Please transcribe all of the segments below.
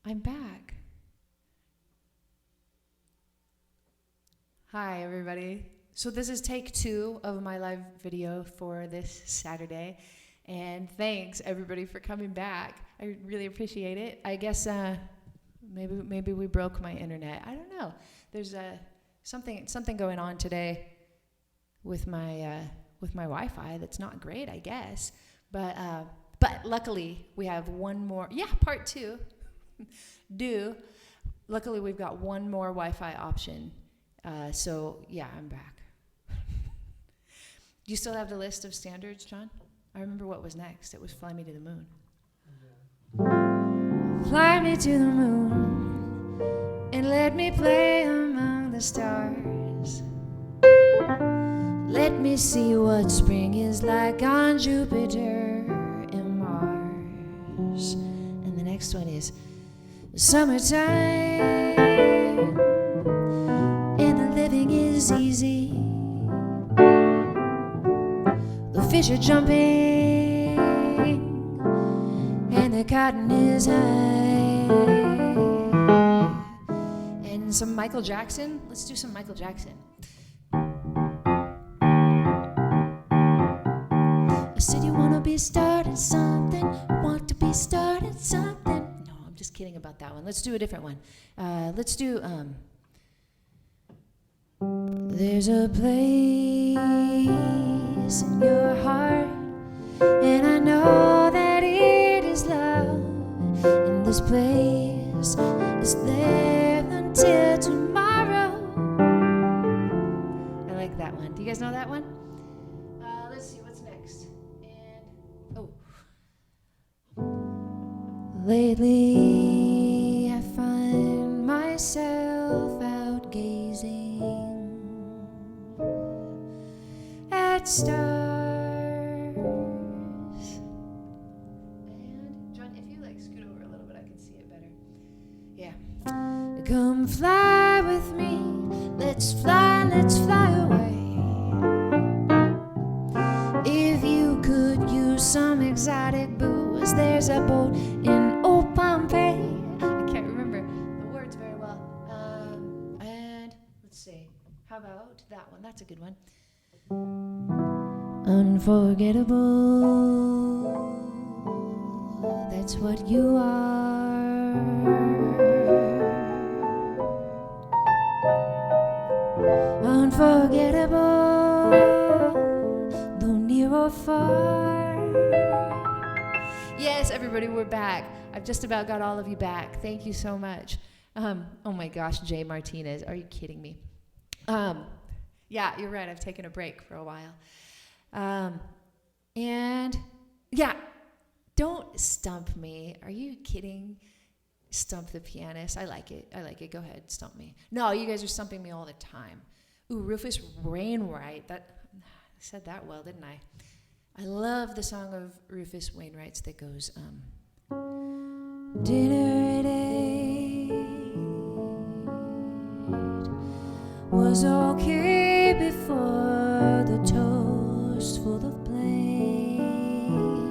I'm back. Hi, everybody. So this is take 2 of my live video for this Saturday. And thanks, everybody, for coming back. I really appreciate it. I guess maybe we broke my internet. I don't know. There's something going on today with my Wi-Fi that's not great, I guess. But luckily we have one more. Yeah, part 2. Luckily we've got one more Wi-Fi option. So yeah, I'm back. Do you still have the list of standards, John? I remember what was next. It was Fly Me to the Moon. Fly me to the moon and let me play among the stars. Let me see what spring is like on Jupiter and Mars. And the next one is summertime, and the living is easy. The fish are jumping, and the cotton is high. And some Michael Jackson. Let's do some Michael Jackson. I said you wanna be starting something, want to be starting something. No, I'm just kidding about that one. Let's do a different one. Let's do, there's a place in your heart, and I know that it is love. And this place is there until tomorrow. I like that one. Do you guys know that one? Let's see, what's next? Lately I find myself out gazing at stars. And John, if you scoot over a little bit, I can see it better. Yeah. Come fly with me. Let's fly away. If you could use some exotic booze, there's a boat in old Pompeii. I can't remember the words very well. And let's see. How about that one? That's a good one. Unforgettable. That's what you are. Unforgettable, though near or far. Yes, everybody, we're back. I've just about got all of you back. Thank you so much. Oh my gosh, Jay Martinez, are you kidding me? Yeah, you're right. I've taken a break for a while. And yeah, don't stump me. Are you kidding? Stump the pianist. I like it. Go ahead, stump me. No, you guys are stumping me all the time. Ooh, Rufus Wainwright. I said that well, didn't I? I love the song of Rufus Wainwright's that goes, dinner at 8 was okay before the toast full of blame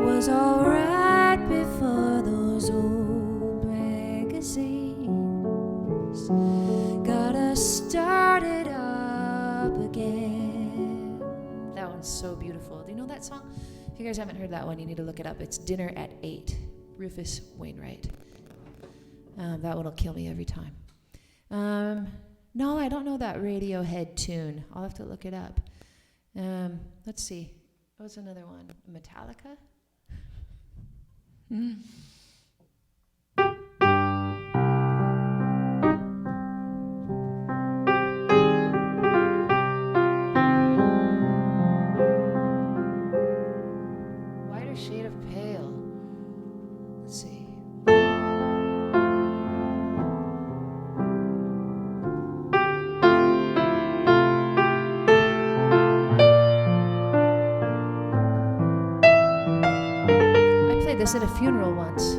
was alright before those old magazines got us started up again. That one's so beautiful. Do you know that song? If you guys haven't heard that one, you need to look it up. It's Dinner at 8, Rufus Wainwright. That one will kill me every time. No, I don't know that Radiohead tune. I'll have to look it up. Let's see. What's another one? Metallica? Whiter shade of pale. Let's see. This at a funeral once.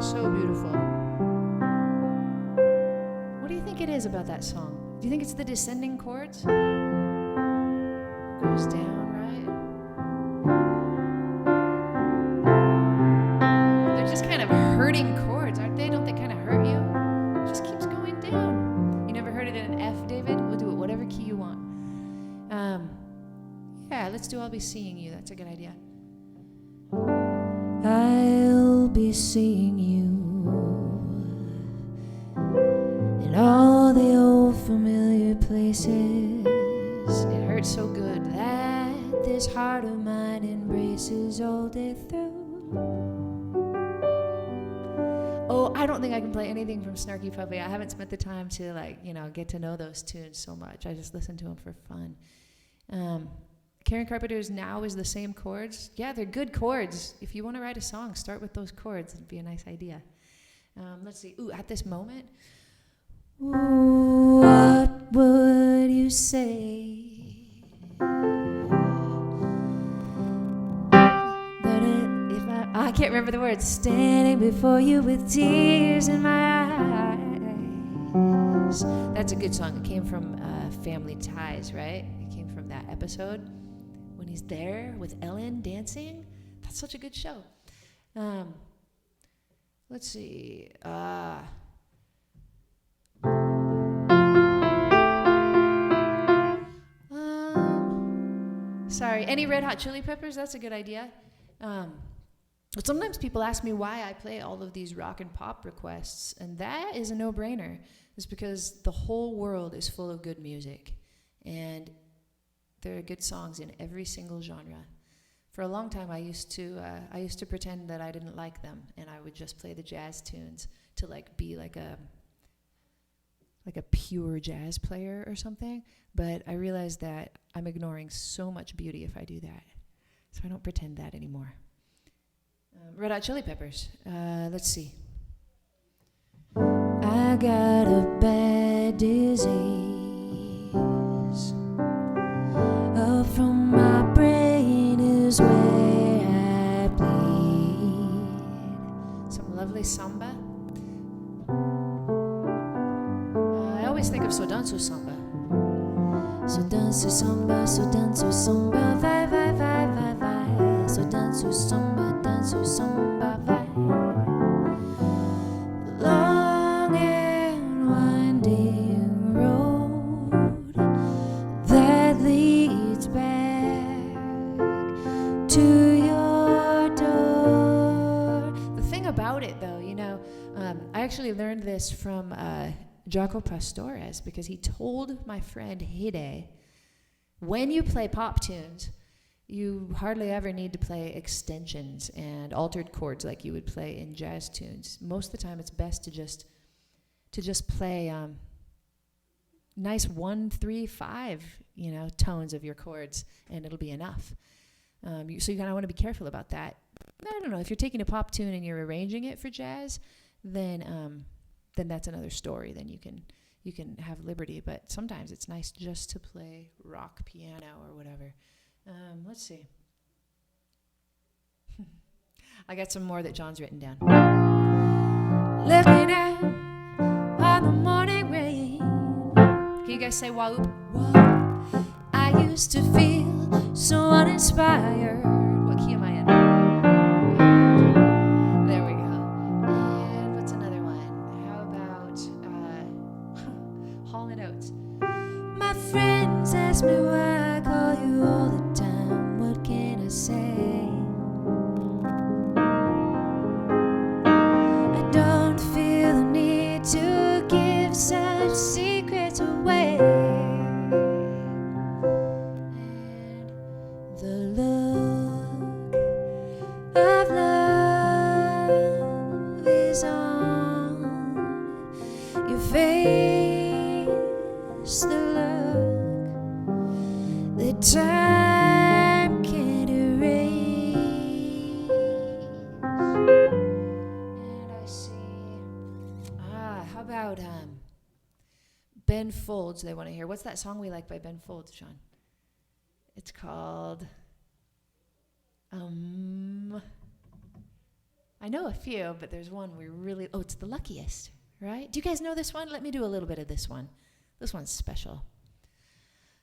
So beautiful. What do you think it is about that song? Do you think it's the descending chords? Goes down, right? They're just kind of hurting chords, aren't they? Don't they kind of hurt you? It just keeps going down. You never heard it in an F, David? We'll do it whatever key you want. Yeah, let's do I'll Be Seeing You. That's a good idea. I'll be seeing you in all the old familiar places. It hurts so good that this heart of mine embraces all day through. Oh, I don't think I can play anything from Snarky Puppy. I haven't spent the time to get to know those tunes so much. I just listen to them for fun. Karen Carpenter's Now is the same chords. Yeah, they're good chords. If you want to write a song, start with those chords. It'd be a nice idea. Let's see. Ooh, At This Moment. Ooh, what would you say? I can't remember the words. Standing before you with tears in my eyes. That's a good song. It came from Family Ties, right? It came from that episode when he's there with Ellen dancing. That's such a good show. Let's see. Sorry, any Red Hot Chili Peppers? That's a good idea. But sometimes people ask me why I play all of these rock and pop requests, and that is a no-brainer. It's because the whole world is full of good music, and there are good songs in every single genre. For a long time, I used to pretend that I didn't like them, and I would just play the jazz tunes to be like a pure jazz player or something. But I realized that I'm ignoring so much beauty if I do that, so I don't pretend that anymore. Red Hot Chili Peppers. Let's see. I got a bad disease up from my brain is where I bleed. Some lovely samba. I always think of So Danso Samba. So danço samba, vai, vai, vai, vai, vai. So danço samba, vai. Long and winding road that leads back to your door. The thing about it, though, I actually learned this from Jaco Pastores, because he told my friend Hide, when you play pop tunes, you hardly ever need to play extensions and altered chords like you would play in jazz tunes. Most of the time, it's best to just play nice 1, 3, 5, tones of your chords, and it'll be enough. So you kind of want to be careful about that. I don't know, if you're taking a pop tune and you're arranging it for jazz, then that's another story. Then you can have liberty. But sometimes it's nice just to play rock piano or whatever. Let's see. I got some more that John's written down. Looking out on the morning rain. Can you guys say whoop? I used to feel so uninspired. What key am I in? There we go. And what's another one? How about Hall & Oates? My friends ask me why I call you all the time. What can I say? I don't feel the need to give such secrets away. And the look of love is on your face. The look that time can't erase. And I see. How about Ben Folds? They want to hear. What's that song we like by Ben Folds, Sean? It's called. I know a few, but there's one we really. Oh, it's The Luckiest, right? Do you guys know this one? Let me do a little bit of this one. This one's special.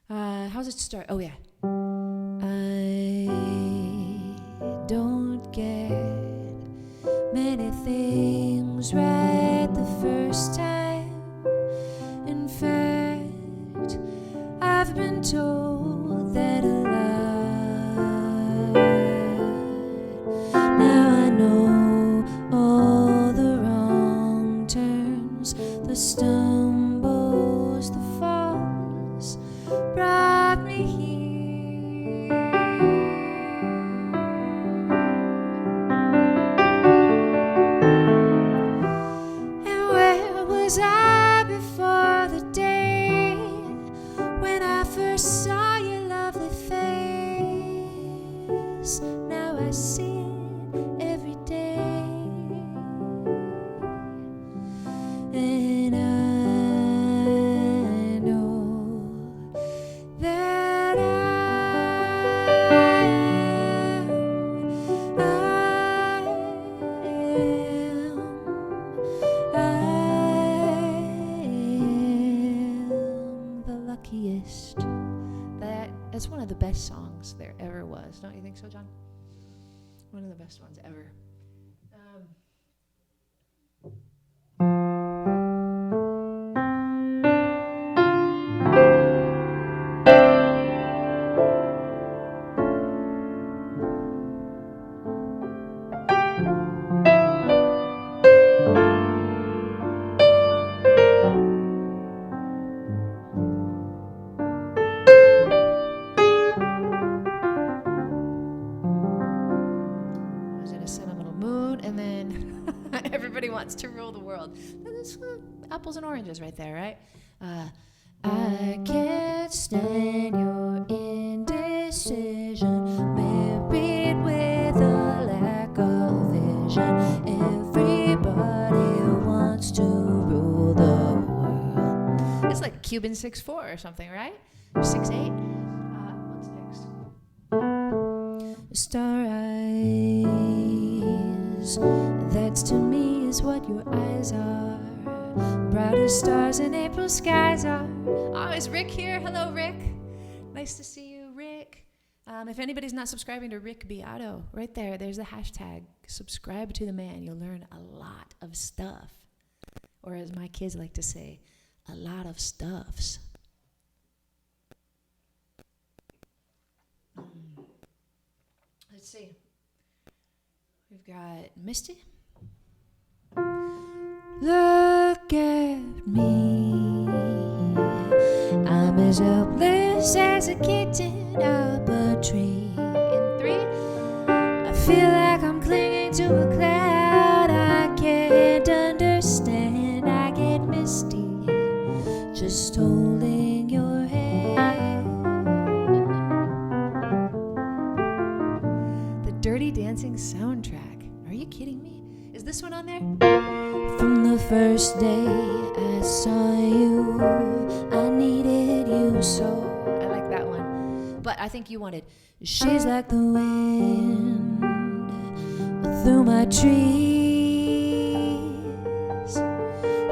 How's it start? Oh, yeah. I don't get many things right the first time. In fact, I've been told that a lot. Now I know all the wrong turns, the stumbles, the falls brought me here. And where was I before the day when I first saw your lovely face? Now I see it every day. And I know that I am the luckiest. That's one of the best songs there ever was. Don't you think so, John? One of the best ones ever. I was in a sentimental mood, and then everybody wants to rule the world. That's apples and oranges right there, right? I can't stand your indecision, married with a lack of vision. Everybody wants to rule the world. It's like Cuban 6'4" or something, right? Or 6'8". What's next? Star eyes, that's to me is what your eyes are. Brighter stars in April skies are. Oh, is Rick here? Hello, Rick. Nice to see you, Rick. If anybody's not subscribing to Rick Beato, right there, there's the hashtag. Subscribe to the man. You'll learn a lot of stuff. Or as my kids like to say, a lot of stuffs. Let's see. We've got Misty. Look at me. I'm as helpless as a kitten up a tree. In 3, I feel like I'm clinging to a cloud I can't understand. I get misty just holding your hand. The Dirty Dancing soundtrack. Are you kidding me? Is this one on there? From the first day I saw you, I needed you so. I like that one. But I think you wanted, she's like the wind through my trees.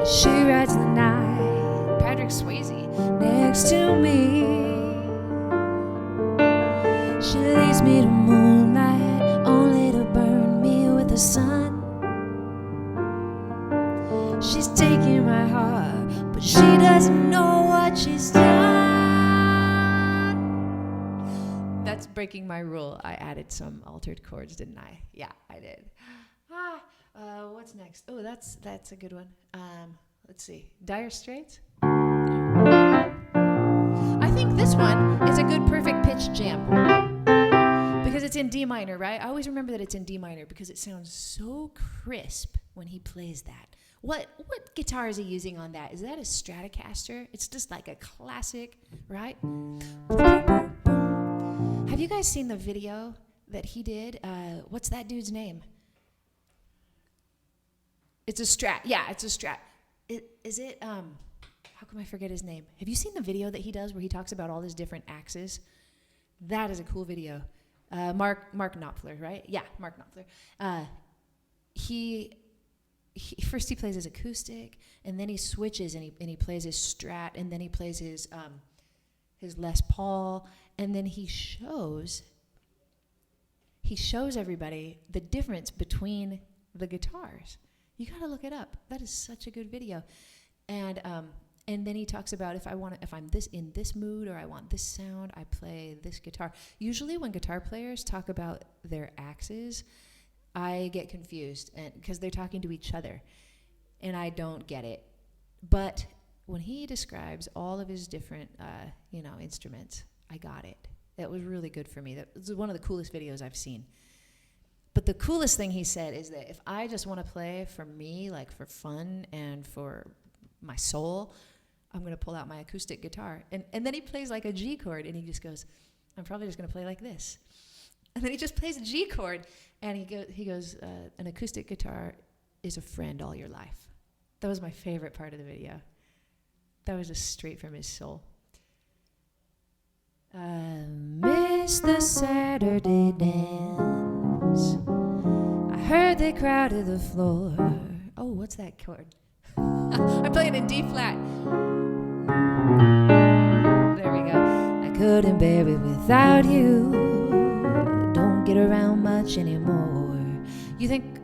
She rides the night, Patrick Swayze, next to me. She leads me to moonlight, only to burn me with the sun. She's taking my heart, but she doesn't know what she's done. That's breaking my rule. I added some altered chords, didn't I? Yeah, I did. What's next? Oh, that's a good one. Let's see. Dire Straits. I think this one is a good perfect pitch jam because it's in D minor, right? I always remember that it's in D minor because it sounds so crisp when he plays that. What guitar is he using on that? Is that a Stratocaster? It's just like a classic, right? Have you guys seen the video that he did? What's that dude's name? It's a Strat. Yeah, it's a Strat. Is it, how come I forget his name? Have you seen the video that he does where he talks about all his different axes? That is a cool video. Mark Knopfler, right? Yeah, Mark Knopfler. first he plays his acoustic, and then he switches and he plays his Strat, and then he plays his Les Paul, and then he shows everybody the difference between the guitars. You gotta look it up. That is such a good video. And then he talks about if I'm in this mood or I want this sound, I play this guitar. Usually when guitar players talk about their axes, I get confused because they're talking to each other, and I don't get it. But when he describes all of his different, instruments, I got it. That was really good for me. That was one of the coolest videos I've seen. But the coolest thing he said is that if I just want to play for me, like for fun and for my soul, I'm going to pull out my acoustic guitar. And then he plays like a G chord, and he just goes, I'm probably just going to play like this. And then he just plays a G chord, and he goes, an acoustic guitar is a friend all your life. That was my favorite part of the video. That was just straight from his soul. I miss the Saturday dance. I heard they crowded the floor. Oh, what's that chord? I'm playing in D flat. There we go. I couldn't bear it without you. Don't get around much anymore. You think,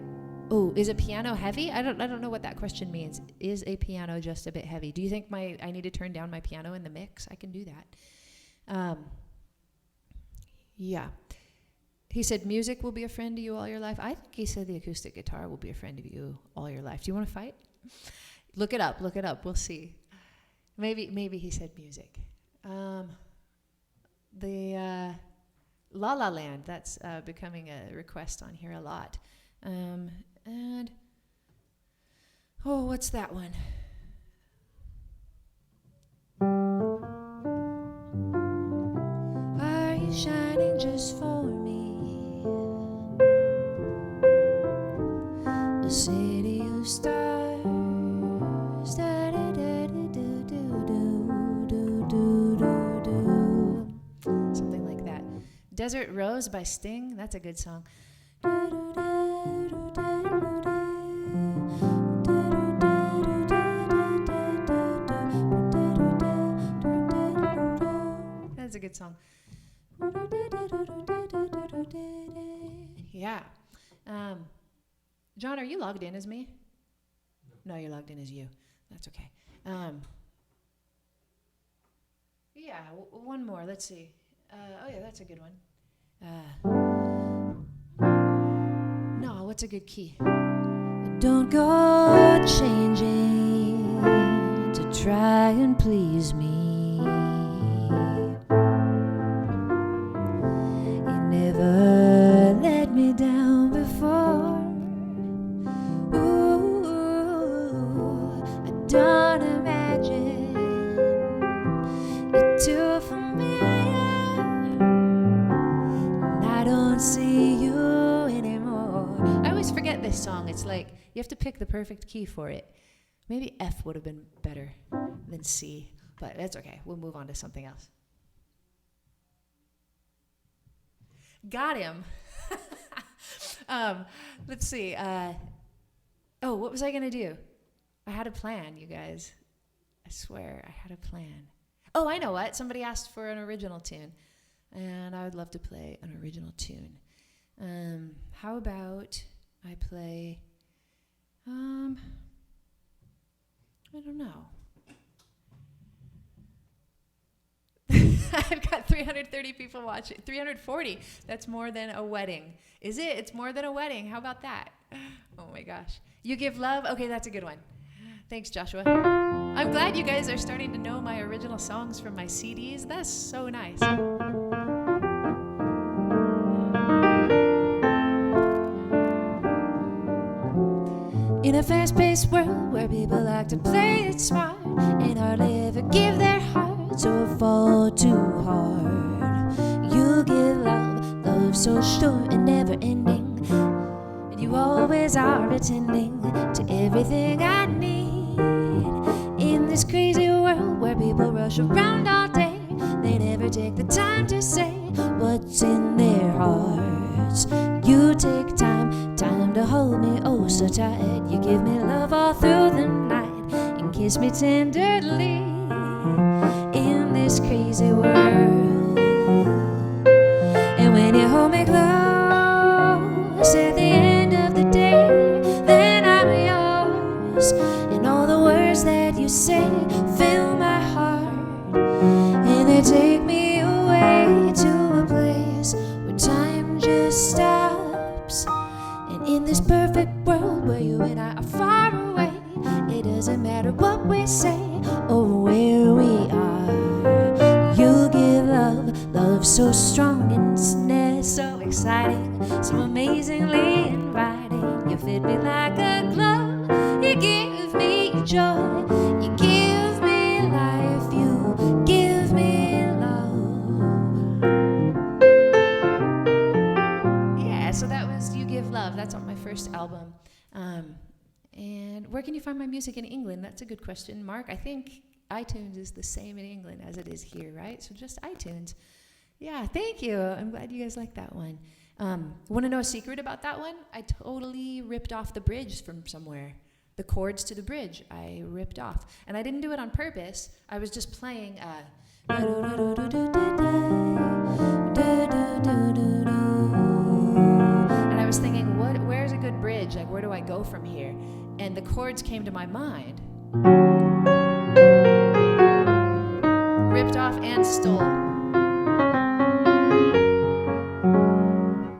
oh, is a piano heavy? I don't know what that question means. Is a piano just a bit heavy? Do you think I need to turn down my piano in the mix? I can do that. Yeah. He said music will be a friend to you all your life. I think he said the acoustic guitar will be a friend to you all your life. Do you want to fight? Look it up. We'll see. Maybe he said music. The La La Land, that's becoming a request on here a lot. And what's that one? Are you shining just for me? A city of stars. Something like that. Desert Rose by Sting, that's a good song. That's a good song. Yeah. John, are you logged in as me? No, you're logged in as you. That's okay. Yeah, one more. Let's see. Yeah, that's a good one. No, what's a good key? Don't go changing to try and please me. You never let me down before. Ooh, I don't imagine you're too familiar, and I don't see you anymore. I always forget this song. It's like you have to pick the perfect key for it. Maybe F would have been better than C, but that's okay. We'll move on to something else. Got him. Let's see. What was I going to do? I had a plan, you guys. I swear, I had a plan. Oh, I know what. Somebody asked for an original tune, and I would love to play an original tune. How about I play, I don't know. I've got 330 people watching. 340. That's more than a wedding. Is it? It's more than a wedding. How about that? Oh my gosh. You give love? Okay, that's a good one. Thanks, Joshua. I'm glad you guys are starting to know my original songs from my CDs. That's so nice. In a fast-paced world where people like to play it smart and hardly ever give their hearts or fall too hard, you give love so sure and never-ending, and you always are attending to everything I need. In this crazy world where people rush around all day, they never take the time to say what's in their hearts. You take time to hold me, oh, so tight. You give me love all through the night and kiss me tenderly in this crazy world. And when you hold me close at the end of the day, then I'm yours. And all the words that you say fill my heart, and they take me away to a place where time just stops. And in this perfect world where you and I are far away, it doesn't matter what we say or where we are. You give love, love so strong and so exciting, so amazingly inviting. You fit me like a glove. You give me joy. You give me life. You give me love. Yeah, so that was You Give Love. That's on my first album. And where can you find my music in England? That's a good question, Mark. I think iTunes is the same in England as it is here, right? So just iTunes. Yeah, thank you. I'm glad you guys like that one. Want to know a secret about that one? I totally ripped off the bridge from somewhere. The chords to the bridge, I ripped off. And I didn't do it on purpose. I was just playing... and I was thinking, where's a good bridge? Like, where do I go from here? And the chords came to my mind. Ripped off and stole.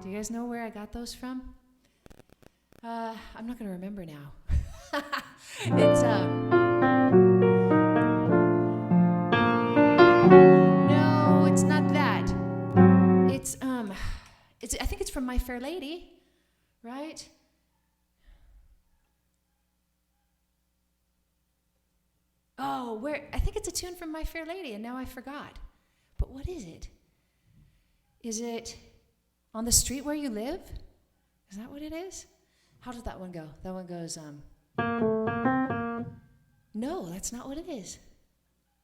Do you guys know where I got those from? I'm not going to remember now. It's, no, it's not that. I think it's from My Fair Lady, right? Oh, I think it's a tune from My Fair Lady, and now I forgot. But what is it? Is it On the Street Where You Live? Is that what it is? How does that one go? That one goes, no, that's not what it is.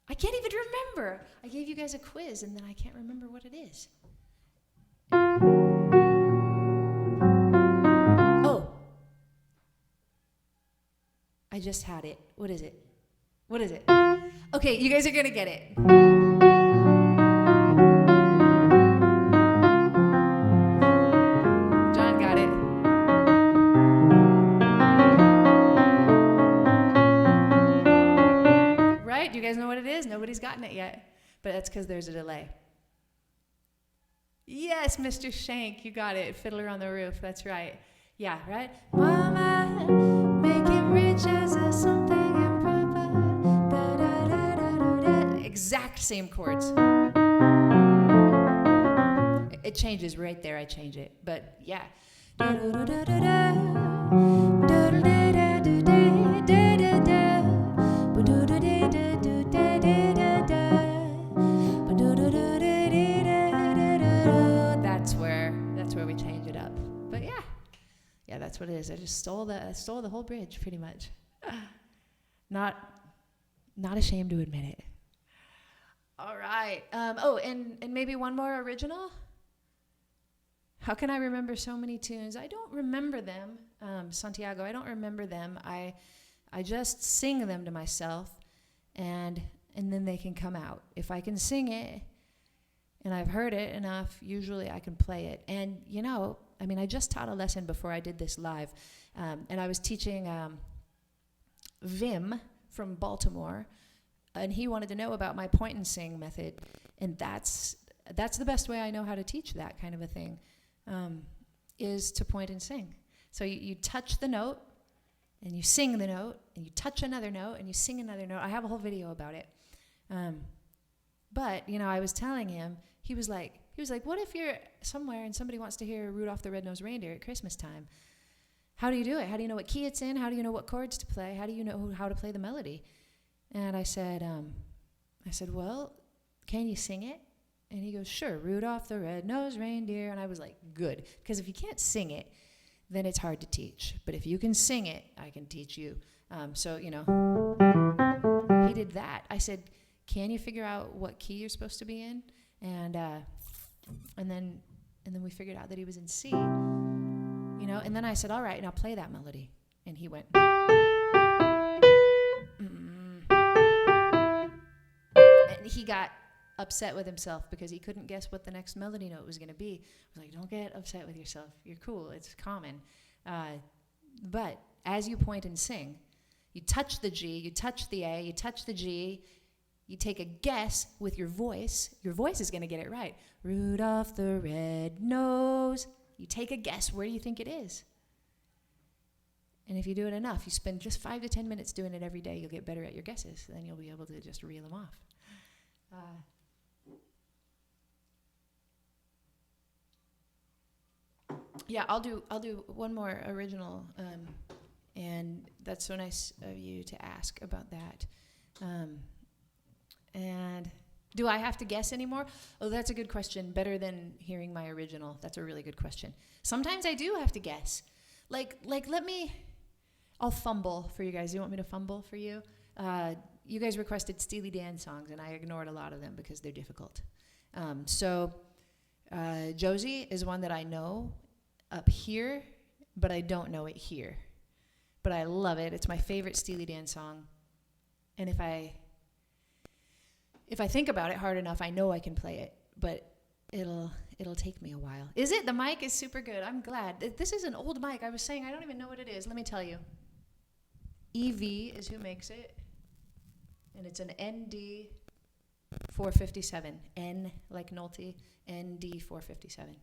I can't even remember. I gave you guys a quiz, and then I can't remember what it is. Oh. I just had it. What is it? What is it? Okay, you guys are going to get it. John got it. Right? Do you guys know what it is? Nobody's gotten it yet. But that's because there's a delay. Yes, Mr. Shank, you got it. Fiddler on the Roof. That's right. Yeah, right? Mama, make him rich as a something improper. Da, da, da, da, da, da. Exact same chords. It changes right there. I change it. But yeah. That's where we change it up. But yeah. Yeah, that's what it is. I just stole the whole bridge pretty much. Not ashamed to admit it. All right. And maybe one more original. How can I remember so many tunes? I don't remember them, Santiago. I don't remember them. I just sing them to myself, and then they can come out. If I can sing it, and I've heard it enough, usually I can play it. And I just taught a lesson before I did this live, and I was teaching Vim from Baltimore, and he wanted to know about my point and sing method, and that's the best way I know how to teach that kind of a thing. Is to point and sing. So you touch the note, and you sing the note, and you touch another note, and you sing another note. I have a whole video about it. But I was telling him, he was like, what if you're somewhere and somebody wants to hear Rudolph the Red-Nosed Reindeer at Christmas time? How do you do it? How do you know what key it's in? How do you know what chords to play? How do you know how to play the melody? And I said, well, can you sing it? And he goes, sure, Rudolph the Red-Nosed Reindeer. And I was like, good. Because if you can't sing it, then it's hard to teach. But if you can sing it, I can teach you. So he did that. I said, can you figure out what key you're supposed to be in? And then we figured out that he was in C. And then I said, all right, now play that melody. And he went, and he got upset with himself because he couldn't guess what the next melody note was going to be. I was like, don't get upset with yourself. You're cool. It's common. But as you point and sing, you touch the G, you touch the A, you touch the G, you take a guess with your voice. Your voice is going to get it right. Rudolph the Red-Nosed. You take a guess. Where do you think it is? And if you do it enough, you spend just 5 to 10 minutes doing it every day, you'll get better at your guesses. Then you'll be able to just reel them off. Yeah, I'll do one more original, and that's so nice of you to ask about that. And do I have to guess anymore? Oh, that's a good question. Better than hearing my original. That's a really good question. Sometimes I do have to guess. I'll fumble for you guys. You want me to fumble for you? You guys requested Steely Dan songs, and I ignored a lot of them because they're difficult. Josie is one that I know up here, but I don't know it here. But I love it. It's my favorite Steely Dan song. And if I think about it hard enough, I know I can play it. But it'll take me a while. Is it? The mic is super good. I'm glad. This is an old mic. I was saying I don't even know what it is. Let me tell you. EV is who makes it. And it's an ND 457. N like Nolte. ND 457.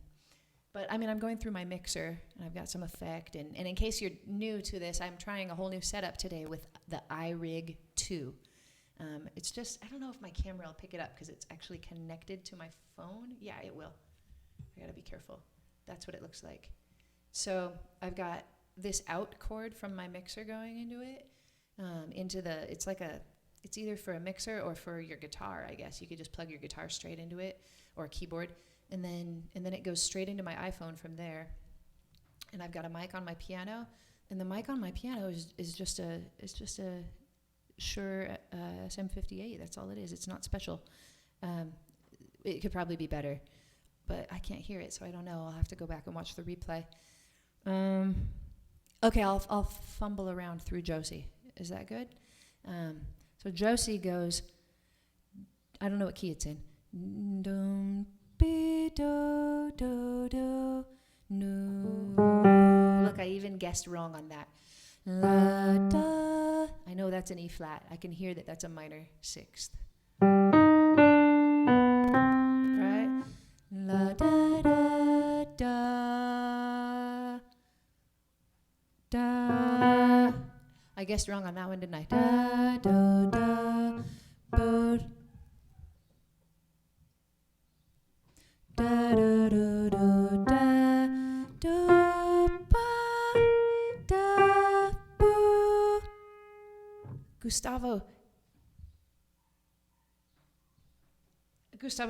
But, I'm going through my mixer, and I've got some effect. And in case you're new to this, I'm trying a whole new setup today with the iRig 2. It's just, I don't know if my camera will pick it up because it's actually connected to my phone. Yeah, it will. I got to be careful. That's what it looks like. So I've got this out cord from my mixer going into it, it's either for a mixer or for your guitar, I guess. You could just plug your guitar straight into it, or a keyboard. And then it goes straight into my iPhone from there. And I've got a mic on my piano, and the mic on my piano is just a Shure SM58. That's all it is. It's not special. It could probably be better, but I can't hear it, so I don't know. I'll have to go back and watch the replay. Okay, I'll fumble around through Josie. Is that good? So Josie goes, I don't know what key it's in. Don't be do do do no. Look, I even guessed wrong on that. La da. I know that's an E flat. I can hear that that's a minor sixth. Right? La da da da da. I guessed wrong on that one, didn't I? Da da da bo. Da da da da da do ba da boo. Gustavo,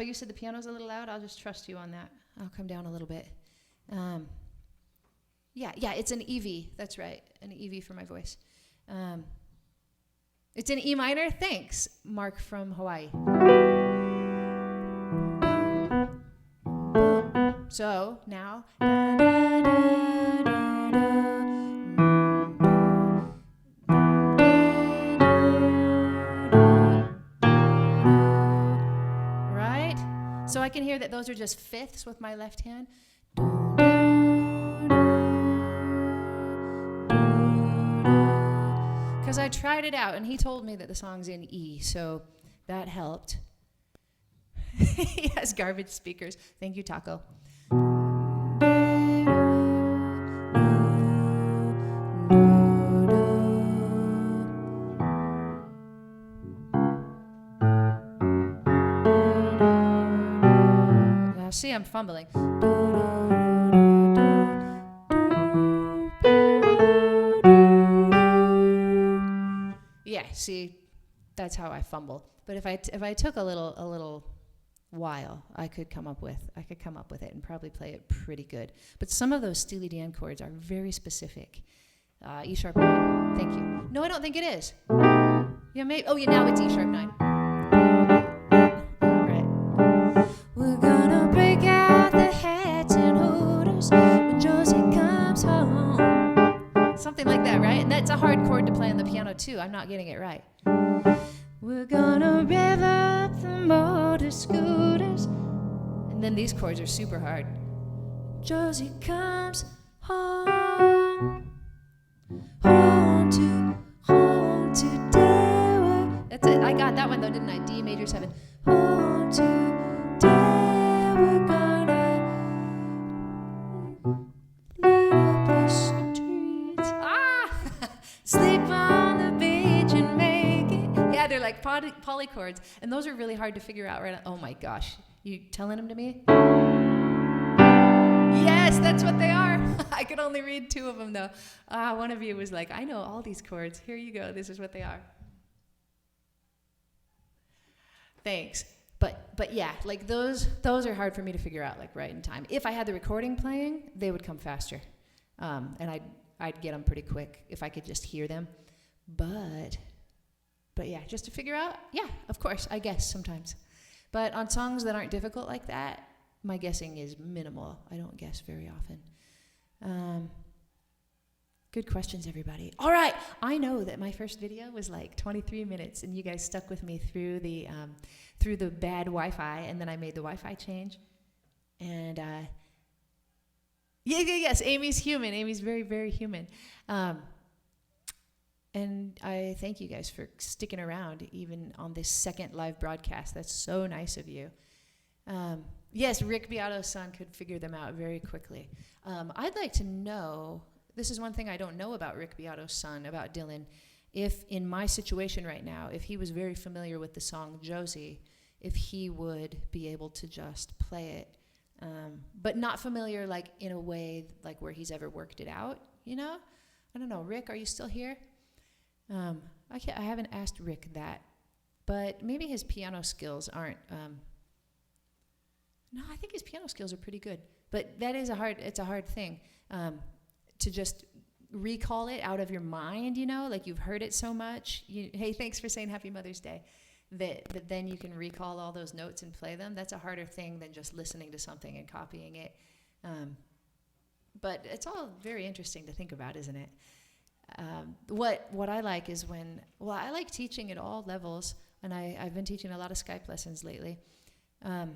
you said the piano's a little loud. I'll just trust you on that. I'll come down a little bit. Yeah, it's an EV. That's right, an EV for my voice. It's an E minor. Thanks, Mark from Hawaii. So now, right? So I can hear that those are just fifths with my left hand. Because I tried it out, and he told me that the song's in E, so that helped. He has garbage speakers. Thank you, Taco. Now, see, I'm fumbling. Yeah, see, that's how I fumble. But if I took a little while, I could come up with it and probably play it pretty good. But some of those Steely Dan chords are very specific. E sharp 9. Thank you. No, I don't think it is. Yeah, maybe. Oh, yeah, now it's E sharp 9. Right. We're gonna break out the hats and hooters when Josie comes home. I'm not getting it right. We're gonna rev up the motor scooters. And then these chords are super hard. Josie comes home. Home today. That's it. I got that one though, didn't I? D major 7. Home today. We're gonna light up the streets. Sleep on the beach and make it. Yeah, they're like polychords. And those are really hard to figure out right now. Oh my gosh. You telling them to me? Yes, that's what they are. I could only read 2 of them though. One of you was like, I know all these chords. Here you go. This is what they are. Thanks. But yeah, like those are hard for me to figure out like right in time. If I had the recording playing, they would come faster. And I'd get them pretty quick if I could just hear them. But yeah, just to figure out, yeah, of course, I guess sometimes. But on songs that aren't difficult like that, my guessing is minimal. I don't guess very often. Good questions, everybody. All right, I know that my first video was like 23 minutes, and you guys stuck with me through the bad Wi-Fi, and then I made the Wi-Fi change. And yes, Amy's human. Amy's very, very human. And I thank you guys for sticking around even on this second live broadcast. That's so nice of you. Yes, Rick Beato's son could figure them out very quickly. I'd like to know, this is one thing I don't know about Rick Beato's son, about Dylan, if in my situation right now, if he was very familiar with the song Josie, if he would be able to just play it, but not familiar like in a way like where he's ever worked it out, you know? I don't know. Rick, are you still here? I haven't asked Rick that, but maybe his piano skills aren't. No, I think his piano skills are pretty good. But that is it's a hard thing to just recall it out of your mind, you know, like you've heard it so much. Hey, thanks for saying Happy Mother's Day. That then you can recall all those notes and play them. That's a harder thing than just listening to something and copying it. But it's all very interesting to think about, isn't it? What I like is I like teaching at all levels, and I've been teaching a lot of Skype lessons lately. So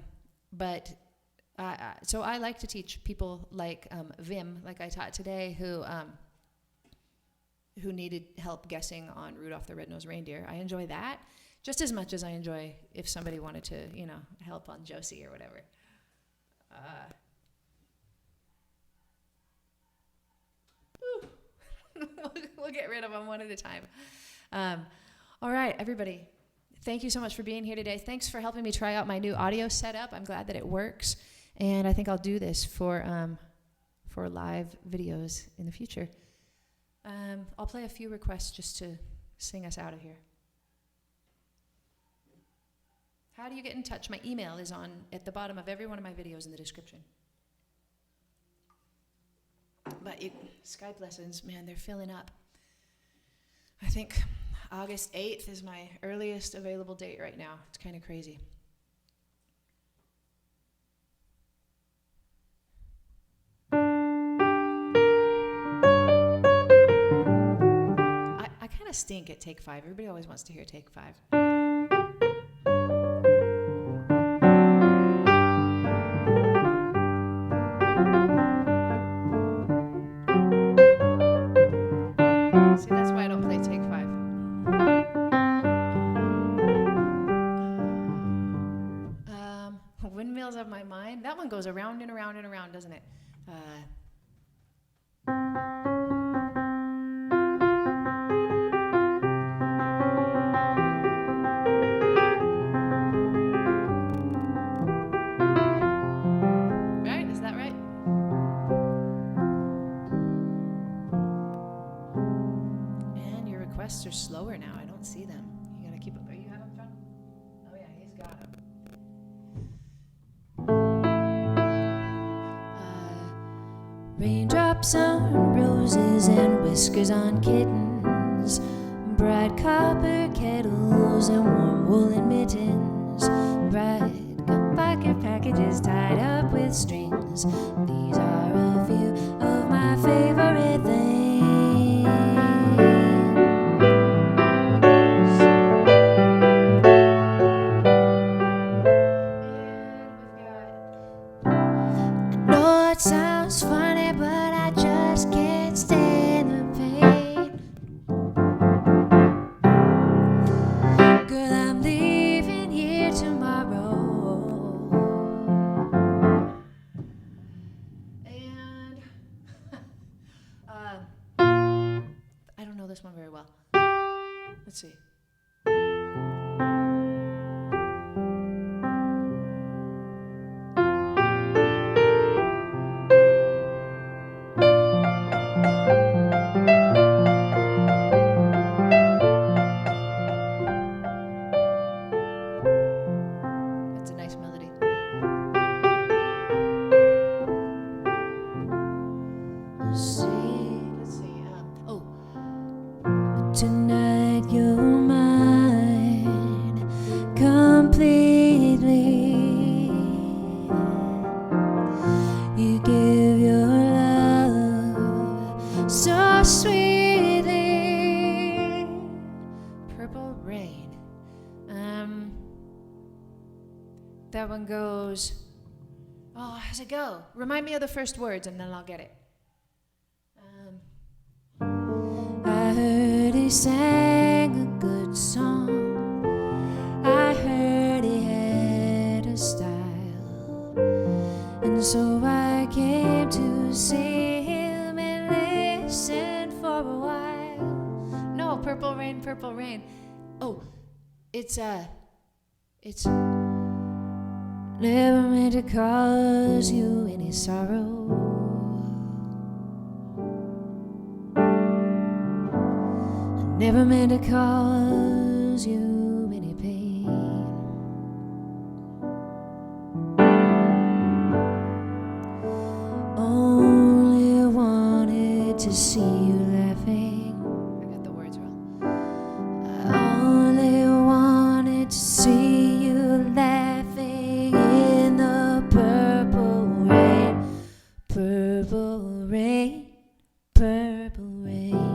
I like to teach people like Vim, like I taught today, who needed help guessing on Rudolph the Red-Nosed Reindeer. I enjoy that just as much as I enjoy if somebody wanted to, help on Josie or whatever. We'll get rid of them one at a time. All right, everybody. Thank you so much for being here today. Thanks for helping me try out my new audio setup. I'm glad that it works, and I think I'll do this for live videos in the future. I'll play a few requests just to sing us out of here. How do you get in touch? My email is at the bottom of every one of my videos in the description. But Skype lessons, man, they're filling up. I think August 8th is my earliest available date right now. It's kind of crazy. I kind of stink at take 5. Everybody always wants to hear take 5. See, that's why I don't play take 5. Windmills of My Mind. That one goes around and around and around, doesn't it? Right? Is that right? And your requests are slower now. I don't see them. You gotta keep them. Are you having fun? Oh yeah, he's got them. Raindrops on roses and whiskers on kittens, bright copper kettles and warm woolen mittens, bright pocket packages tied up with strings. These are a few of my favorite things. completely. You give your love so sweetly. Purple Rain. That one goes. Oh, how's it go? Remind me of the first words and then I'll get it. I heard he sang a good song. I heard he had a style. And so I came to see him and listen for a while. No, Purple Rain, Purple Rain. Oh, it's never meant to cause you any sorrow. Never meant to cause you any pain. Only wanted to see you laughing. I got the words wrong. I only wanted to see you laughing in the purple rain. Purple rain, purple rain.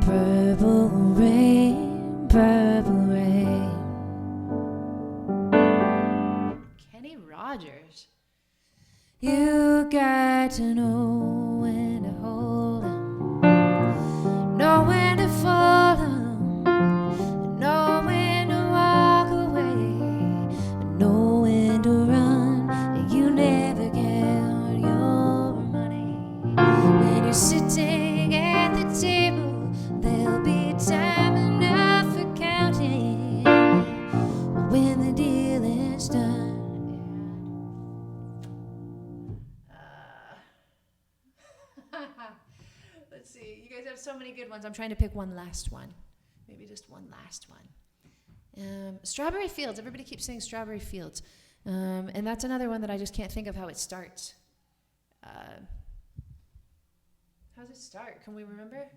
Purple rain, purple rain. Kenny Rogers. You got to know when to hold 'em, know when to fold 'em, know when to walk away, know when to run. You never count your money. When you're sitting at the table, there'll be time enough for counting when the dealing's done. Let's see. You guys have so many good ones. I'm trying to pick one last one. Maybe just one last one. Strawberry Fields. Everybody keeps saying Strawberry Fields. And that's another one that I just can't think of how it starts. How's it start? Can we remember?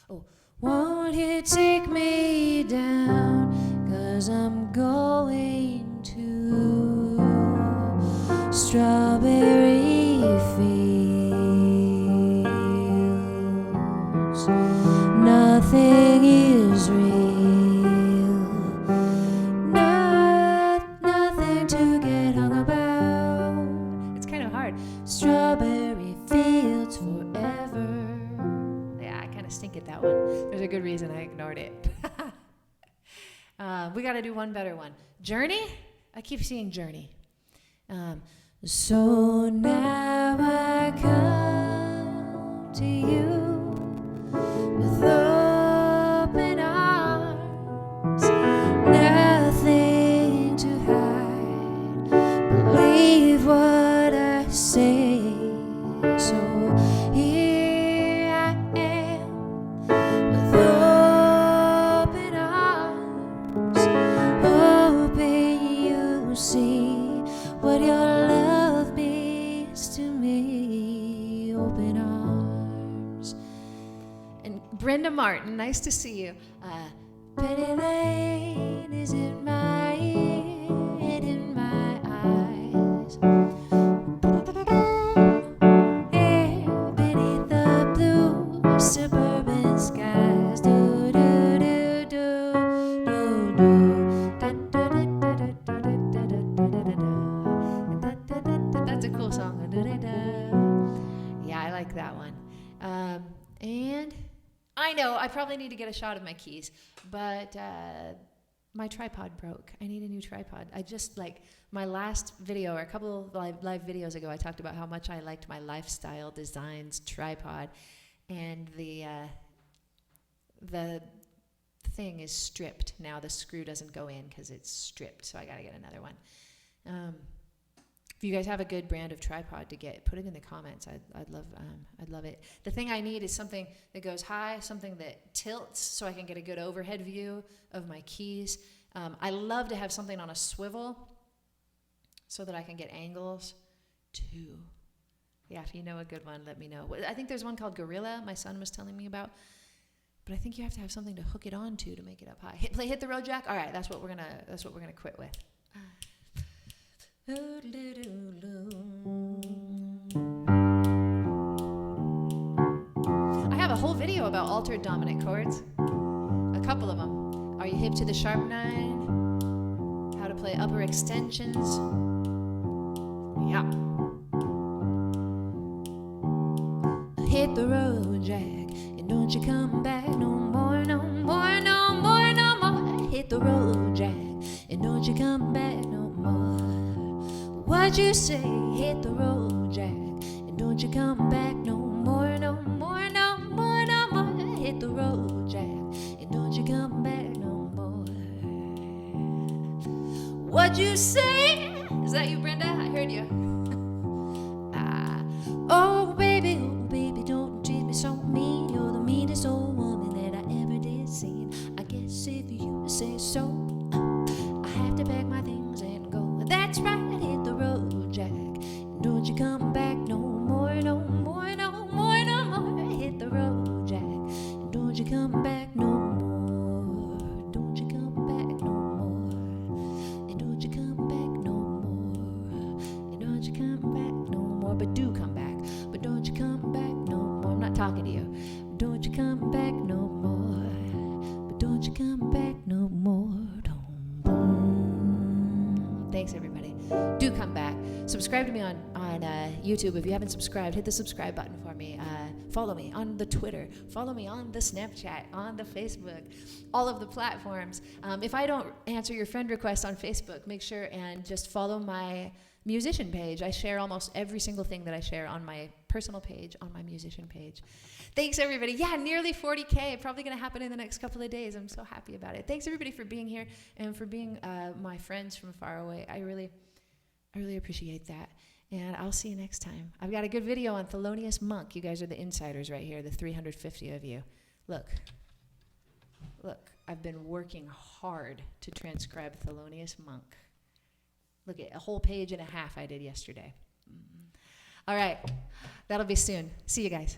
Oh, won't you take me down? 'Cause I'm going to strawberry fields. Nothing is real, nothing to get hung about. It's kind of hard. Strawberry fields forever. Yeah, I kind of stink at that one. There's a good reason I ignored it. We got to do one better one. Journey? I keep seeing Journey. So now I come to you with open arms, nothing to hide. Believe what I say. So here I am with open arms, hoping you see what your love means to me. Open arms. And Brenda Martin, nice to see you. Penny lane is in my ear and in my eyes. Here beneath the blue suburban skies. Do do do do do do. Da, da, da, da, da, da, da, da, da, da, da, da. That's a cool song. Yeah, I like that one. And I know I probably need to get a shot of my keys, but my tripod broke. I need a new tripod. I just my last video or a couple of live videos ago, I talked about how much I liked my Lifestyle Designs tripod, and the thing is stripped now. The screw doesn't go in because it's stripped, so I got to get another one. If you guys have a good brand of tripod to get, put it in the comments. I'd love it. The thing I need is something that goes high, something that tilts so I can get a good overhead view of my keys. I love to have something on a swivel so that I can get angles too. Yeah, if you know a good one, let me know. I think there's one called Gorilla, my son was telling me about. But I think you have to have something to hook it onto to make it up high. Hit the road, Jack. All right, that's what we're gonna quit with. I have a whole video about altered dominant chords. A couple of them. Are you hip to the sharp 9? How to play upper extensions. Yeah. Hit the road, Jack, and don't you come back no more, no more, no more, no more. Hit the road, Jack, and don't you come back no more. What you say? Hit the road, Jack, and don't you come back no more, no more, no more, no more. Hit the road, Jack, and don't you come back no more. What you say? Is that you, Brenda? I heard you. Oh baby, don't treat me so mean. You're the meanest old woman that I ever did see. I guess if you say so, I have to pack my things and go. That's right, hit the road, Jack. Don't you come back no more, no more, no more, no more. Hit the road, Jack. Don't you come back no more. Don't you come back no more. And don't you come back no more. And don't you come back no more. But do come back. But don't you come back no more. I'm not talking to you. Don't you come back no more. But don't you come back no more. Thanks, everybody. Do come back. Subscribe to me on YouTube. If you haven't subscribed, hit the subscribe button for me. Follow me on the Twitter. Follow me on the Snapchat, on the Facebook, all of the platforms. If I don't answer your friend request on Facebook, make sure and just follow my musician page. I share almost every single thing that I share on my personal page, on my musician page. Thanks, everybody. Yeah, nearly 40K. Probably going to happen in the next couple of days. I'm so happy about it. Thanks, everybody, for being here and for being my friends from far away. I really appreciate that. And I'll see you next time. I've got a good video on Thelonious Monk. You guys are the insiders right here, the 350 of you. Look, I've been working hard to transcribe Thelonious Monk. Look at a whole page and a half I did yesterday. All right, that'll be soon. See you guys.